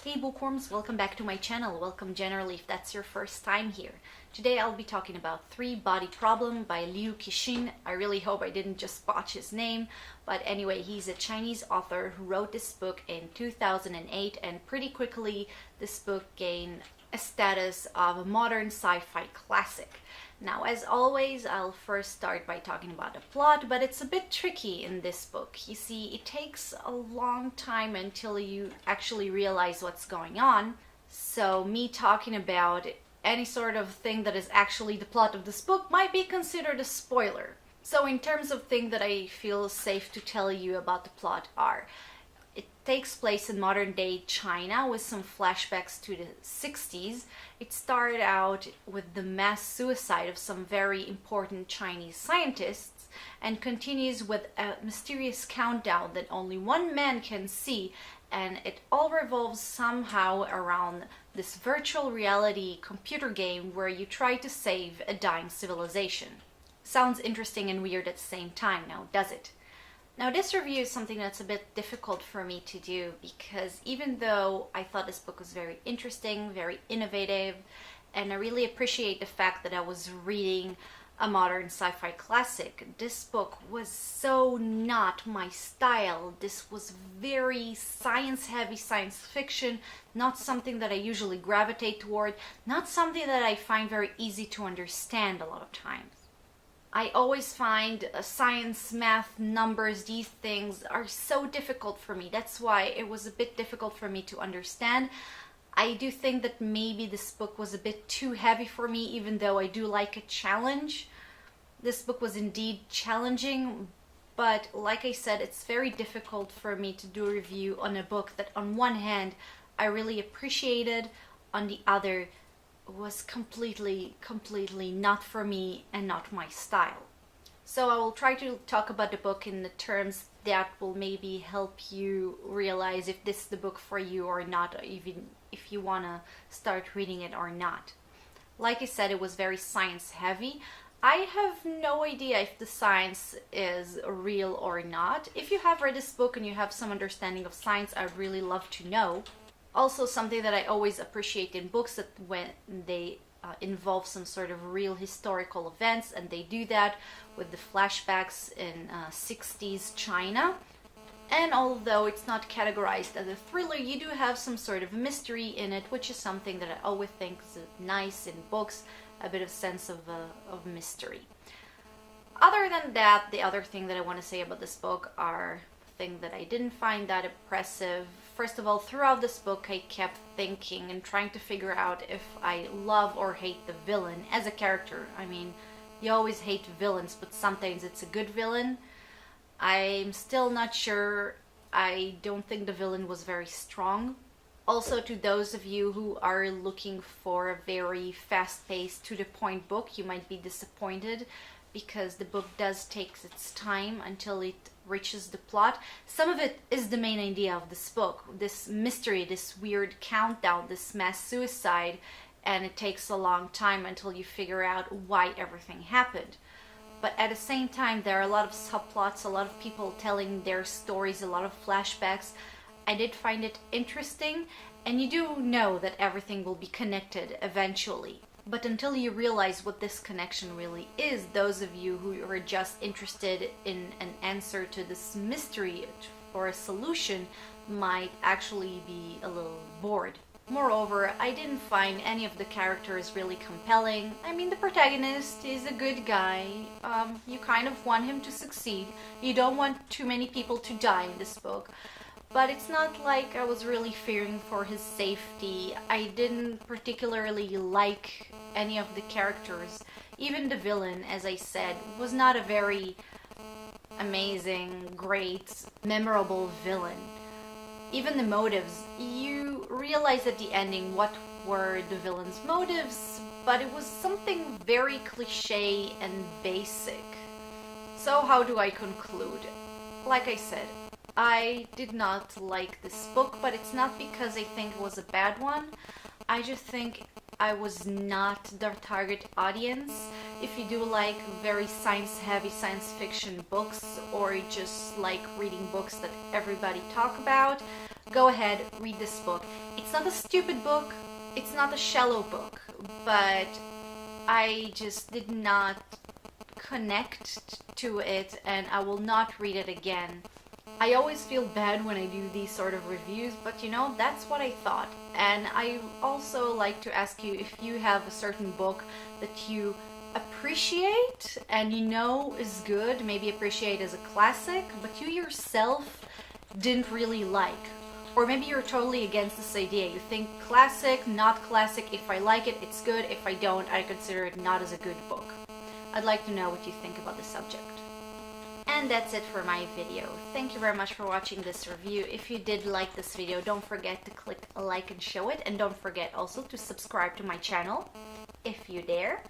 Hey bookworms, welcome back to my channel. Welcome generally if that's your first time here. Today I'll be talking about Three Body Problem by Liu Cixin. I really hope I didn't just botch his name, but anyway, he's a Chinese author who wrote this book in 2008, and pretty quickly this book gained a status of a modern sci-fi classic. Now, as always, I'll first start by talking about the plot, but it's a bit tricky in this book. You see, it takes a long time until you actually realize what's going on. So me talking about any sort of thing that is actually the plot of this book might be considered a spoiler. So in terms of things that I feel safe to tell you about the plot are, it takes place in modern day China with some flashbacks to the 60s. It started out with the mass suicide of some very important Chinese scientists and continues with a mysterious countdown that only one man can see, and it all revolves somehow around this virtual reality computer game where you try to save a dying civilization. Sounds interesting and weird at the same time, now does it? Now, this review is something that's a bit difficult for me to do because even though I thought this book was very interesting, very innovative, and I really appreciate the fact that I was reading a modern sci-fi classic, this book was so not my style. This was very science-heavy science fiction, not something that I usually gravitate toward, not something that I find very easy to understand a lot of times. I always find science, math, numbers, these things are so difficult for me. That's why it was a bit difficult for me to understand. I do think that maybe this book was a bit too heavy for me, even though I do like a challenge. This book was indeed challenging, but like I said, it's very difficult for me to do a review on a book that on one hand I really appreciated, on the other was completely not for me and not my style. So I will try to talk about the book in the terms that will maybe help you realize if this is the book for you or not, or even if you want to start reading it or not. Like I said, it was very science heavy. I have no idea if the science is real or not. If you have read this book and you have some understanding of science, I'd really love to know. Also, something that I always appreciate in books that when they involve some sort of real historical events, and they do that with the flashbacks in 60s China. And although it's not categorized as a thriller, you do have some sort of mystery in it, which is something that I always think is nice in books, a bit of sense of mystery. Other than that, the other thing that I want to say about this book are thing that I didn't find that impressive. First of all, throughout this book I kept thinking and trying to figure out if I love or hate the villain as a character. I mean, you always hate villains, but sometimes it's a good villain. I'm still not sure. I don't think the villain was very strong. Also, to those of you who are looking for a very fast-paced, to-the-point book, you might be disappointed because the book does take its time until it reaches the plot. Some of it is the main idea of this book, this mystery, this weird countdown, this mass suicide, and it takes a long time until you figure out why everything happened. But at the same time, there are a lot of subplots, a lot of people telling their stories, a lot of flashbacks. I did find it interesting, and you do know that everything will be connected eventually. But until you realize what this connection really is, those of you who are just interested in an answer to this mystery or a solution might actually be a little bored. Moreover, I didn't find any of the characters really compelling. I mean, the protagonist is a good guy. You kind of want him to succeed. You don't want too many people to die in this book. But it's not like I was really fearing for his safety. I didn't particularly like any of the characters. Even the villain, as I said, was not a very amazing, great, memorable villain. Even the motives, you realize at the ending what were the villain's motives, but it was something very cliche and basic. So how do I conclude? Like I said, I did not like this book, but it's not because I think it was a bad one. I just think I was not their target audience. if you do like very science-heavy science fiction books, or you just like reading books that everybody talk about, go ahead, read this book. It's not a stupid book, it's not a shallow book, but I just did not connect to it, and I will not read it again. I always feel bad when I do these sort of reviews, but you know, that's what I thought. And I also like to ask you if you have a certain book that you appreciate and you know is good, maybe appreciate as a classic, but you yourself didn't really like. Or maybe you're totally against this idea. You think classic, not classic, if I like it, it's good, if I don't, I consider it not as a good book. I'd like to know what you think about the subject. And that's it for my video. Thank you very much for watching this review. If you did like this video, don't forget to click a like and show it. And don't forget also to subscribe to my channel, if you dare.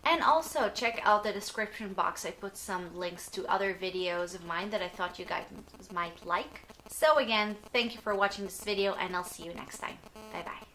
And also check out the description box. I put some links to other videos of mine that I thought you guys might like. So again, thank you for watching this video, and I'll see you next time. Bye bye.